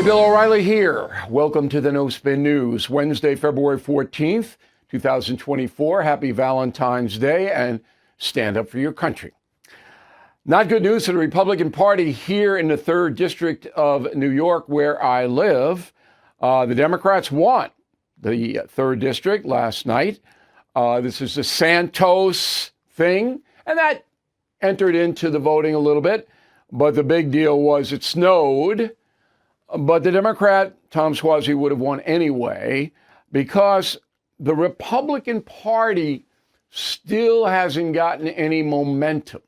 Bill O'Reilly here. Welcome to the No Spin News. Wednesday, February 14th, 2024. Happy Valentine's Day, and stand up for your country. Not good news for the Republican Party here in the 3rd District of New York, where I live. The Democrats won the 3rd District last night. This is the Santos thing, and that entered into the voting a little bit. But the big deal was it snowed. But the Democrat, Tom Suozzi, would have won anyway because the Republican Party still hasn't gotten any momentum.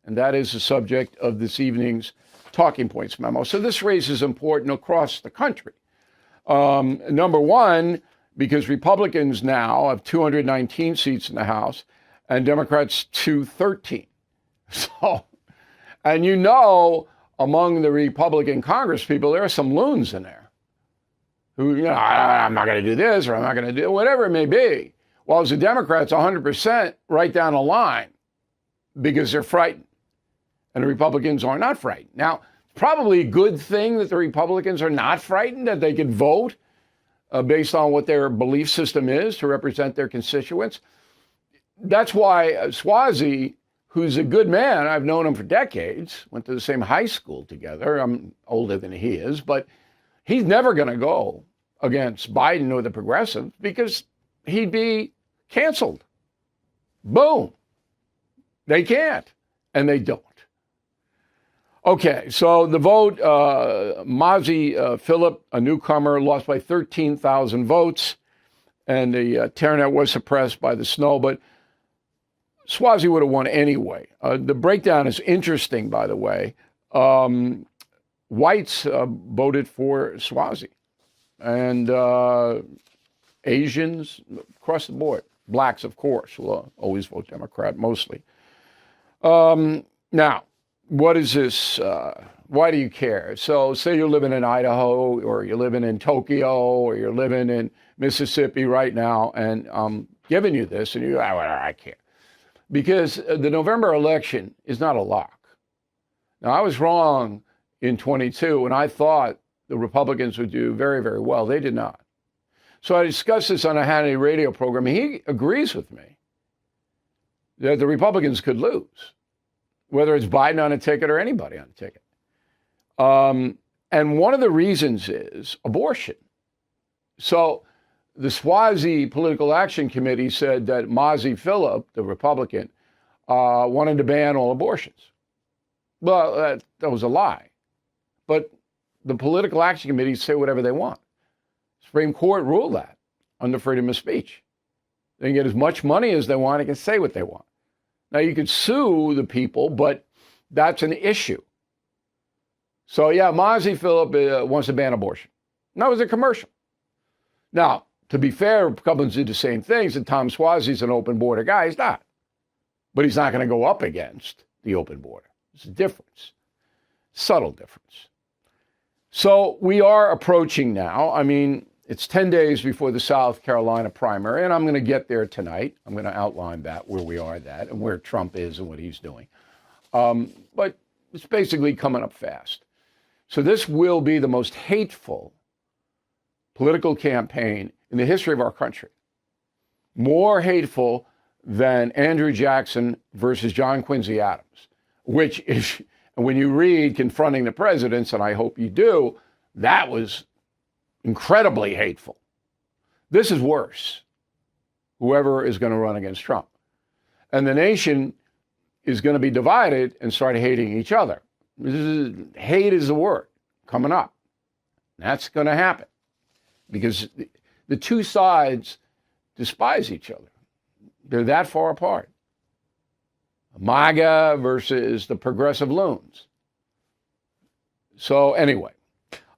And that is the subject of this evening's Talking Points memo. So this race is important across the country. Number one, because Republicans now have 219 seats in the House and Democrats 213. So, and you know, among the Republican Congress people, there are some loons in there who, you know, I'm not going to do this or I'm not going to do whatever it may be. While as the Democrats, 100% right down the line because they're frightened. And the Republicans are not frightened. Now, probably a good thing that the Republicans are not frightened, that they can vote based on what their belief system is to represent their constituents. That's why Suozzi, who's a good man, I've known him for decades, went to the same high school together. I'm older than he is, but he's never going to go against Biden or the progressives because he'd be canceled. Boom. They can't, and they don't. Okay, so the vote, Mazi Philip, a newcomer, lost by 13,000 votes, and the turnout was suppressed by the snow, but Suozzi would have won anyway. The breakdown is interesting, by the way. Whites voted for Suozzi, and Asians across the board. Blacks, of course, will always vote Democrat, mostly. Now, what is this? Why do you care? So say you're living in Idaho, or you're living in Tokyo, or you're living in Mississippi right now, and I'm giving you this, and you go, I care. Because the November election is not a lock. Now, I was wrong in 22 when I thought the Republicans would do very, very well. They did not. So I discussed this on a Hannity radio program, and he agrees with me that the Republicans could lose, whether it's Biden on a ticket or anybody on a ticket. And one of the reasons is abortion. So the Suozzi Political Action Committee said that Mazi Philip, the Republican, wanted to ban all abortions. Well, that was a lie. But the Political Action Committee say whatever they want. Supreme Court ruled that under freedom of speech. They can get as much money as they want. They can say what they want. Now, you could sue the people, but that's an issue. So, yeah, Mazi Philip wants to ban abortion. And that was a commercial. Now, to be fair, Republicans did the same things, and Tom Suozzi's an open border guy. He's not. But he's not going to go up against the open border. It's a difference. Subtle difference. So we are approaching now. I mean, it's 10 days before the South Carolina primary, and I'm going to get there tonight. I'm going to outline that, where we are at that, and where Trump is and what he's doing. But it's basically coming up fast. So this will be the most hateful political campaign in the history of our country. More hateful than Andrew Jackson versus John Quincy Adams, which is, when you read Confronting the Presidents, and I hope you do, that was incredibly hateful. This is worse, whoever is going to run against Trump. And the nation is going to be divided and start hating each other. Hate is the word coming up. That's going to happen because the two sides despise each other. They're that far apart. MAGA versus the progressive loons. So anyway,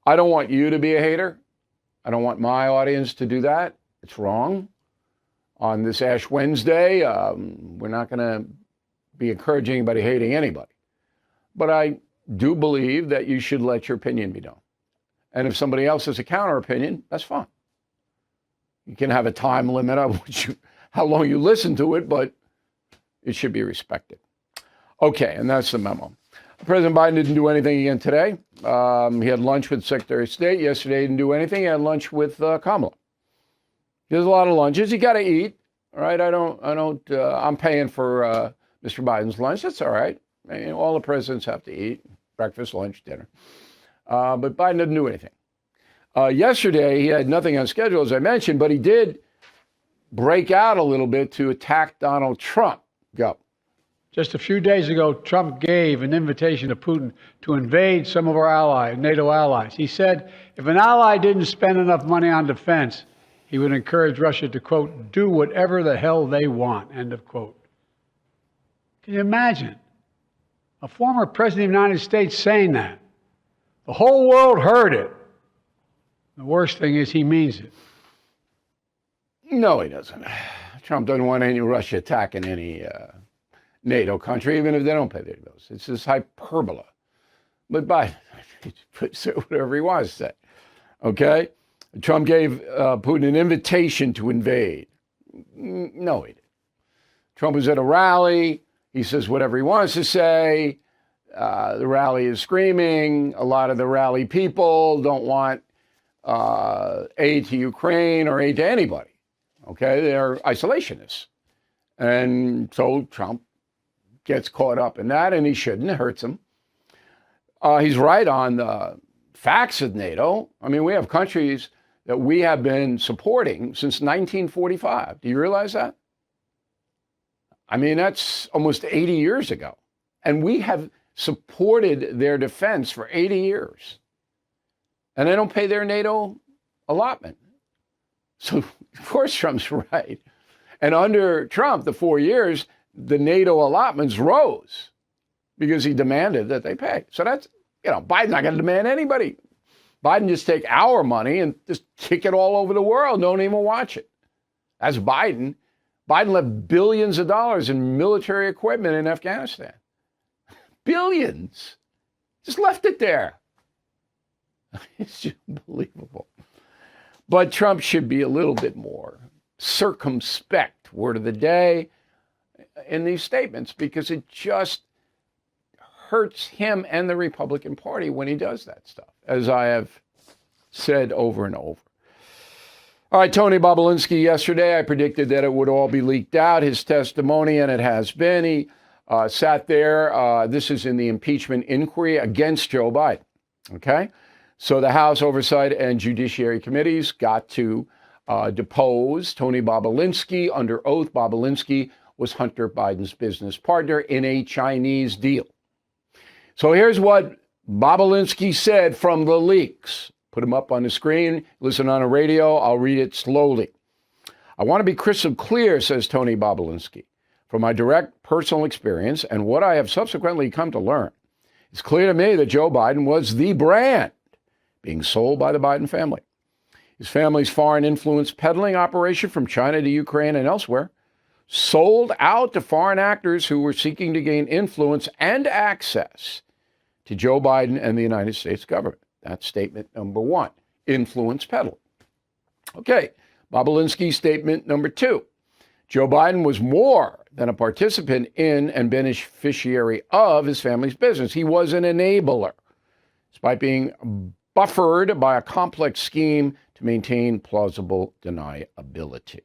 I don't want you to be a hater. I don't want my audience to do that. It's wrong. On this Ash Wednesday, we're not going to be encouraging anybody hating anybody. But I do believe that you should let your opinion be known. And if somebody else has a counter opinion, that's fine. You can have a time limit on how long you listen to it, but it should be respected. Okay, and that's the memo. President Biden didn't do anything again today. He had lunch with Secretary of State. Yesterday, he didn't do anything. He had lunch with Kamala. There's a lot of lunches. You got to eat, all right? I'm paying for Mr. Biden's lunch. That's all right. I mean, all the presidents have to eat, breakfast, lunch, dinner. But Biden didn't do anything. Yesterday, he had nothing on schedule, as I mentioned, but he did break out a little bit to attack Donald Trump. Go. Just a few days ago, Trump gave an invitation to Putin to invade some of our allies, NATO allies. He said if an ally didn't spend enough money on defense, he would encourage Russia to, quote, do whatever the hell they want, end of quote. Can you imagine a former president of the United States saying that? The whole world heard it. The worst thing is he means it. No, he doesn't. Trump doesn't want any Russia attacking any NATO country, even if they don't pay their bills. It's this hyperbole. But Biden puts it whatever he wants to say. Okay? Trump gave Putin an invitation to invade. No, he didn't. Trump was at a rally. He says whatever he wants to say. The rally is screaming. A lot of the rally people don't want aid to Ukraine or aid to anybody. Okay? They're isolationists. And so Trump gets caught up in that, and he shouldn't. It hurts him. He's right on the facts of NATO. I mean, we have countries that we have been supporting since 1945. Do you realize that? I mean, that's almost 80 years ago. And we have supported their defense for 80 years. And they don't pay their NATO allotment. So, of course, Trump's right. And under Trump, the 4 years, the NATO allotments rose because he demanded that they pay. So that's, Biden's not going to demand anybody. Biden just take our money and just kick it all over the world. Don't even watch it. That's Biden. Biden left billions of dollars in military equipment in Afghanistan. Billions. Just left it there. It's just unbelievable. But Trump should be a little bit more circumspect, word of the day, in these statements, because it just hurts him and the Republican Party when he does that stuff, as I have said over and over. All right, Tony Bobulinski, yesterday I predicted that it would all be leaked out, his testimony, and it has been. He sat there. This is in the impeachment inquiry against Joe Biden, okay? So the House Oversight and Judiciary Committees got to depose Tony Bobulinski under oath. Bobulinski was Hunter Biden's business partner in a Chinese deal. So here's what Bobulinski said from the leaks. Put him up on the screen. Listen on the radio. I'll read it slowly. I want to be crystal clear, says Tony Bobulinski, from my direct personal experience and what I have subsequently come to learn. It's clear to me that Joe Biden was the brand being sold by the Biden family. His family's foreign influence peddling operation from China to Ukraine and elsewhere sold out to foreign actors who were seeking to gain influence and access to Joe Biden and the United States government. That's statement number one, influence peddling. Okay, Bobulinski's statement number two. Joe Biden was more than a participant in and beneficiary of his family's business. He was an enabler, despite being buffered by a complex scheme to maintain plausible deniability.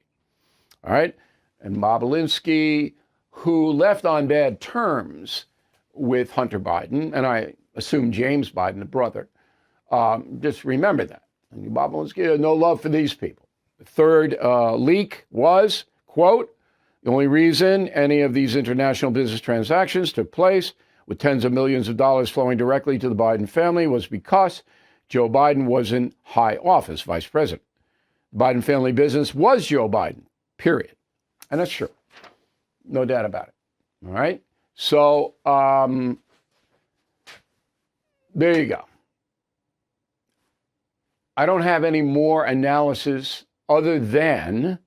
All right? And Bobulinski, who left on bad terms with Hunter Biden, and I assume James Biden, the brother, just remember that. And Bobulinski had no love for these people. The third leak was, quote, the only reason any of these international business transactions took place with tens of millions of dollars flowing directly to the Biden family was because Joe Biden was in high office, vice president. The Biden family business was Joe Biden, period. And that's true. No doubt about it. All right? So there you go. I don't have any more analysis other than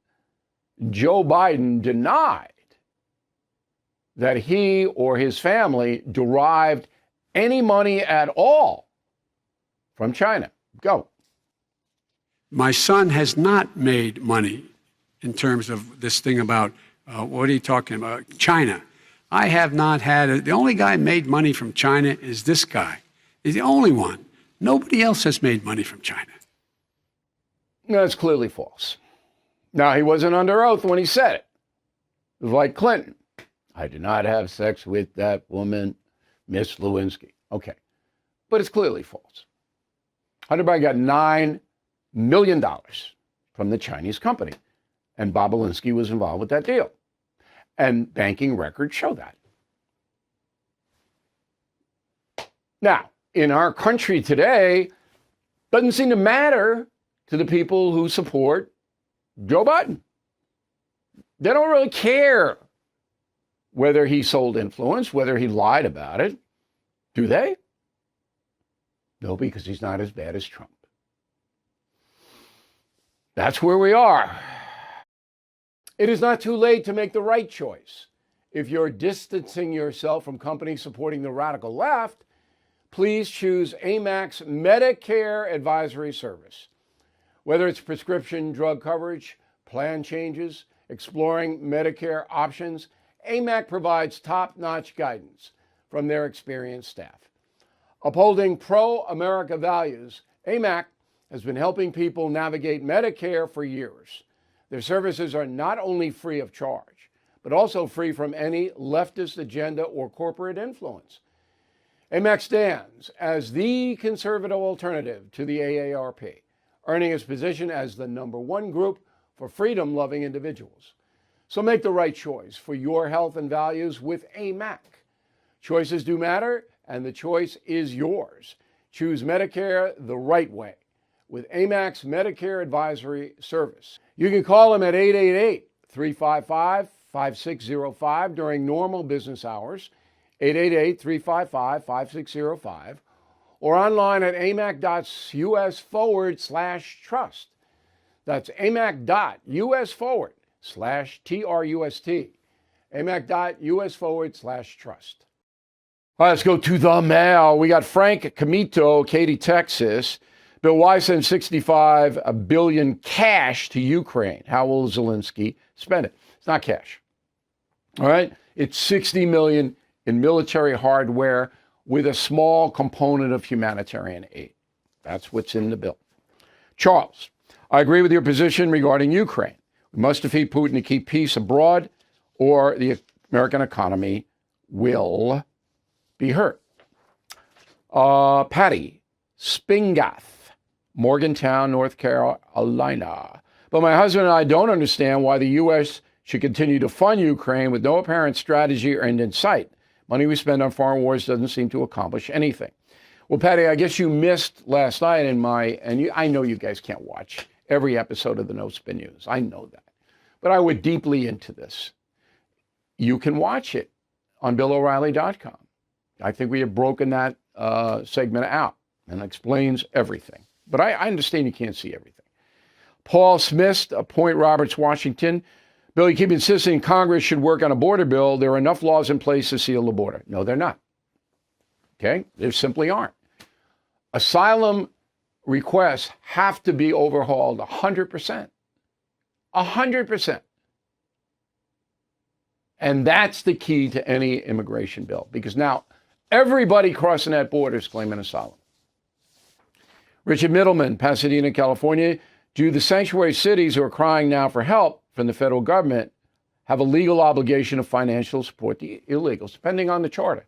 Joe Biden denied that he or his family derived any money at all from China. Go. My son has not made money in terms of this thing about, what are you talking about? China. I have not had it. The only guy who made money from China is this guy. He's the only one. Nobody else has made money from China. That's clearly false. Now, he wasn't under oath when he said it. It was like Clinton. I did not have sex with that woman, Miss Lewinsky. Okay. But it's clearly false. Hunter Biden got $9 million from the Chinese company, and Bobulinski was involved with that deal. And banking records show that. Now, in our country today, doesn't seem to matter to the people who support Joe Biden. They don't really care whether he sold influence, whether he lied about it. Do they? No, because he's not as bad as Trump. That's where we are. It is not too late to make the right choice. If you're distancing yourself from companies supporting the radical left, please choose AMAC's Medicare Advisory Service. Whether it's prescription drug coverage, plan changes, exploring Medicare options, AMAC provides top-notch guidance from their experienced staff. Upholding pro-America values, AMAC has been helping people navigate Medicare for years. Their services are not only free of charge, but also free from any leftist agenda or corporate influence. AMAC stands as the conservative alternative to the AARP, earning its position as the #1 group for freedom-loving individuals. So make the right choice for your health and values with AMAC. Choices do matter, and the choice is yours. Choose Medicare the right way with AMAC's Medicare Advisory Service. You can call them at 888-355-5605 during normal business hours, 888-355-5605, or online at amac.us/trust. That's amac.us/TRUST. amac.us/trust. All right, let's go to the mail. We got Frank Camito, Katy, Texas. Bill, why send $65 billion cash to Ukraine? How will Zelensky spend it? It's not cash. All right? It's $60 million in military hardware with a small component of humanitarian aid. That's what's in the bill. Charles, I agree with your position regarding Ukraine. We must defeat Putin to keep peace abroad, or the American economy will be hurt. Patty Spingath, Morgantown, North Carolina. But my husband and I don't understand why the U.S. should continue to fund Ukraine with no apparent strategy or end in sight. Money we spend on foreign wars doesn't seem to accomplish anything. Well, Patty, I guess you missed last night I know you guys can't watch every episode of the No Spin News. I know that. But I went deeply into this. You can watch it on BillO'Reilly.com. I think we have broken that segment out and explains everything. But I understand you can't see everything. Paul Smith, Point Roberts, Washington. Bill, you keep insisting Congress should work on a border bill. There are enough laws in place to seal the border. No, they're not. Okay? There simply aren't. Asylum requests have to be overhauled 100%. 100%. And that's the key to any immigration bill, because now everybody crossing that border is claiming asylum. Richard Middleman, Pasadena, California. Do the sanctuary cities who are crying now for help from the federal government have a legal obligation to financial support the illegals, depending on the charter?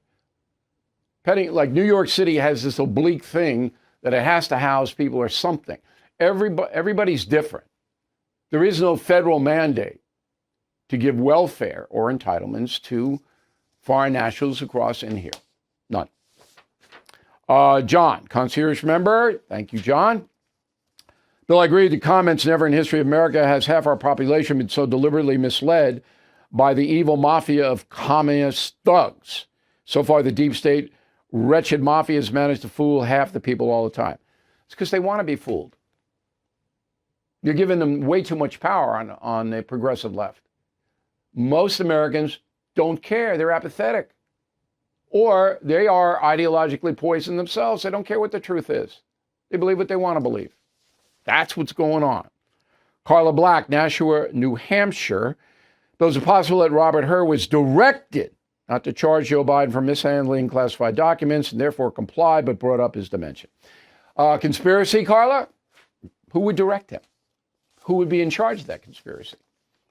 Like New York City has this oblique thing that it has to house people or something. Everybody's different. There is no federal mandate to give welfare or entitlements to foreign nationals who cross in here. None. John, concierge member. Thank you, John. Bill, I agree with the comments. Never in history of America has half our population been so deliberately misled by the evil mafia of communist thugs. So far, the deep state, wretched mafia has managed to fool half the people all the time. It's because they want to be fooled. You're giving them way too much power on the progressive left. Most Americans don't care. They're apathetic. Or they are ideologically poisoned themselves. They don't care what the truth is. They believe what they want to believe. That's what's going on. Carla Black, Nashua, New Hampshire. It was possible that Robert Hur was directed, not to charge Joe Biden for mishandling classified documents and therefore comply, but brought up his dementia. Conspiracy, Carla? Who would direct him? Who would be in charge of that conspiracy?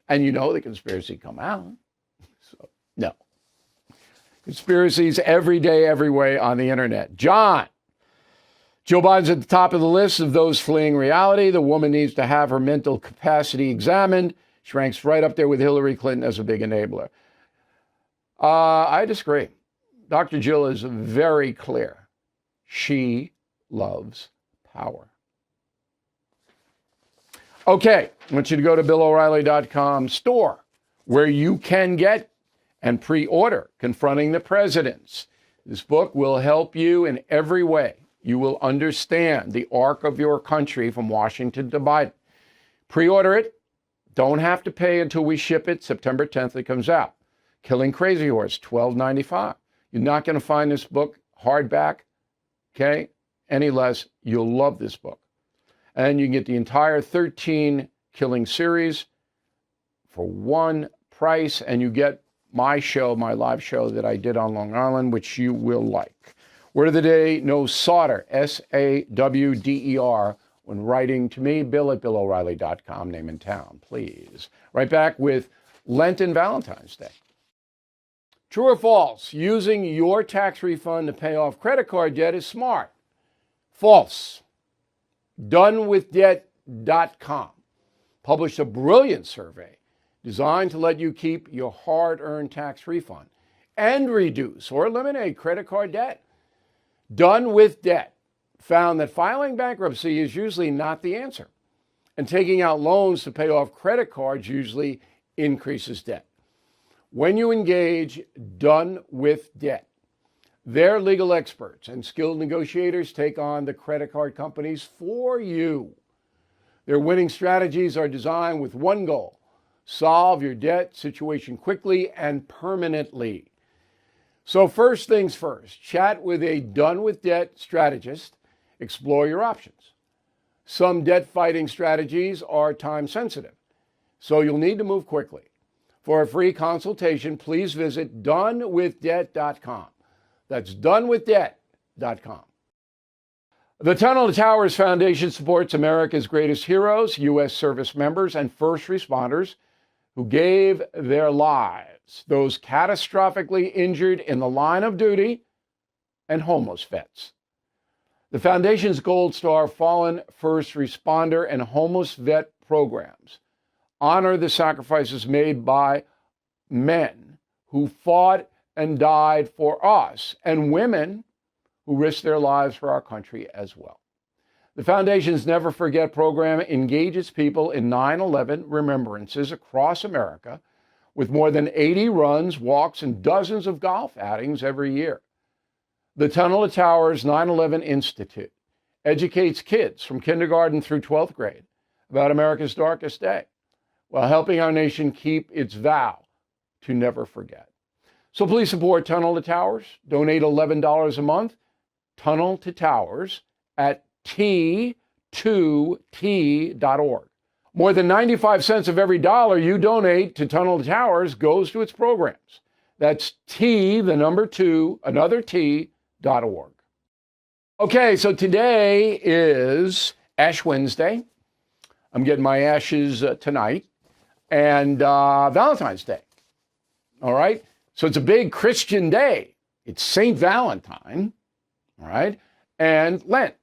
And you know the conspiracy come out. So, no. Conspiracies every day, every way on the internet. John. Joe Biden's at the top of the list of those fleeing reality. The woman needs to have her mental capacity examined. She ranks right up there with Hillary Clinton as a big enabler. I disagree. Dr. Jill is very clear. She loves power. Okay, I want you to go to BillO'Reilly.com store, where you can get and pre-order Confronting the Presidents. This book will help you in every way. You will understand the arc of your country from Washington to Biden. Pre-order it. Don't have to pay until we ship it. September 10th, it comes out. Killing Crazy Horse, $12.95. You're not going to find this book hardback, okay, any less. You'll love this book. And you can get the entire 13 Killing series for one price, and you get my show, my live show that I did on Long Island, which you will like. Word of the day, no Sawder, S-A-W-D-E-R, when writing to me, Bill at BillO'Reilly.com, name and town, please. Right back with Lent and Valentine's Day. True or false, using your tax refund to pay off credit card debt is smart. False. DoneWithDebt.com published a brilliant survey designed to let you keep your hard-earned tax refund and reduce or eliminate credit card debt. Done with Debt found that filing bankruptcy is usually not the answer, and taking out loans to pay off credit cards usually increases debt. When you engage Done with Debt, their legal experts and skilled negotiators take on the credit card companies for you. Their winning strategies are designed with one goal: solve your debt situation quickly and permanently. So first things first, chat with a Done with Debt strategist, explore your options. Some debt fighting strategies are time sensitive, so you'll need to move quickly. For a free consultation, please visit donewithdebt.com. That's donewithdebt.com. The Tunnel to Towers Foundation supports America's greatest heroes, U.S. service members, and first responders who gave their lives, those catastrophically injured in the line of duty, and homeless vets. The Foundation's Gold Star Fallen First Responder and Homeless Vet programs honor the sacrifices made by men who fought and died for us, and women who risked their lives for our country as well. The Foundation's Never Forget program engages people in 9/11 remembrances across America with more than 80 runs, walks, and dozens of golf outings every year. The Tunnel to Towers 9/11 Institute educates kids from kindergarten through 12th grade about America's darkest day, while helping our nation keep its vow to never forget. So please support Tunnel to Towers. Donate $11 a month. Tunnel to Towers at T2T.org. More than 95 cents of every dollar you donate to Tunnel to Towers goes to its programs. That's T, the number 2, another T.org. Okay, so today is Ash Wednesday. I'm getting my ashes tonight. And Valentine's Day. All right? So it's a big Christian day. It's St. Valentine. All right? And Lent.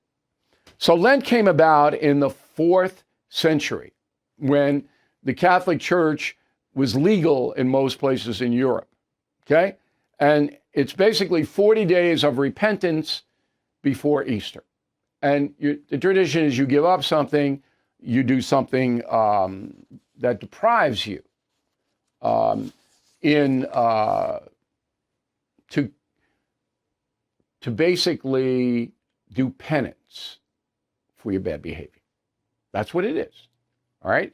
So Lent came about in the 4th century when the Catholic Church was legal in most places in Europe. Okay? And it's basically 40 days of repentance before Easter. And the tradition is you give up something, you do something that deprives you to basically do penance for your bad behavior. That's what it is. All right?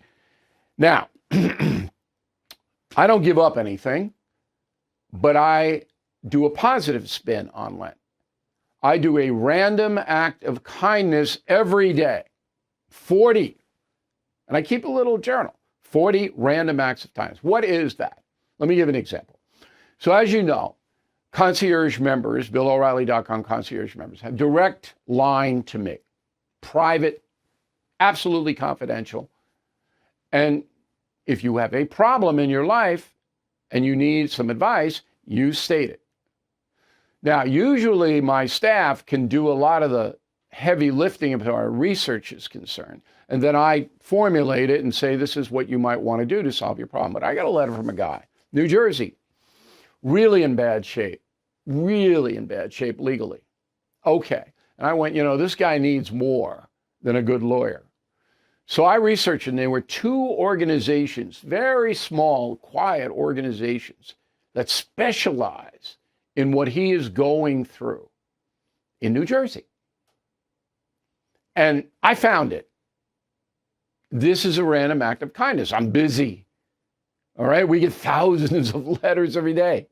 Now, I don't give up anything, but I do a positive spin on Lent. I do a random act of kindness every day. 40. And I keep a little journal. 40 random acts of kindness. What is that? Let me give an example. So as you know, concierge members, BillO'Reilly.com concierge members, have direct line to me. Private, absolutely confidential. And if you have a problem in your life and you need some advice, you state it. Now, usually my staff can do a lot of the heavy lifting as our research is concerned. And then I formulate it and say, this is what you might want to do to solve your problem. But I got a letter from a guy, New Jersey, really in bad shape legally. Okay. And I went, this guy needs more than a good lawyer. So I researched, and there were 2 organizations, very small, quiet organizations that specialize in what he is going through in New Jersey. And I found it. This is a random act of kindness. I'm busy. All right. We get thousands of letters every day.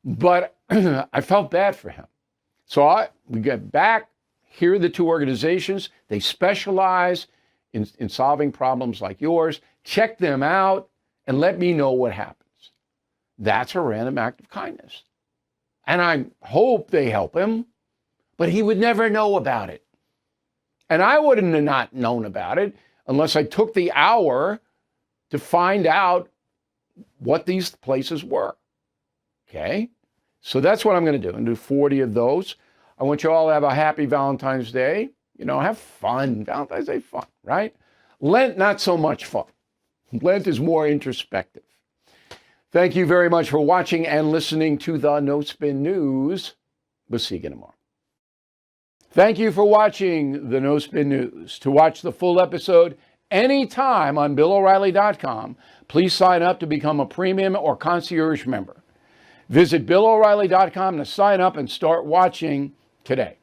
But I felt bad for him. So we get back. Here are the 2 organizations. They specialize in solving problems like yours. Check them out and let me know what happens. That's a random act of kindness. And I hope they help him, but he would never know about it. And I wouldn't have not known about it unless I took the hour to find out what these places were. Okay? So that's what I'm going to do. I'm going to do 40 of those. I want you all to have a happy Valentine's Day. Have fun. Valentine's Day, fun, right? Lent, not so much fun. Lent is more introspective. Thank you very much for watching and listening to the No Spin News. We'll see you again tomorrow. Thank you for watching the No Spin News. To watch the full episode anytime on BillO'Reilly.com, please sign up to become a premium or concierge member. Visit BillO'Reilly.com to sign up and start watching today.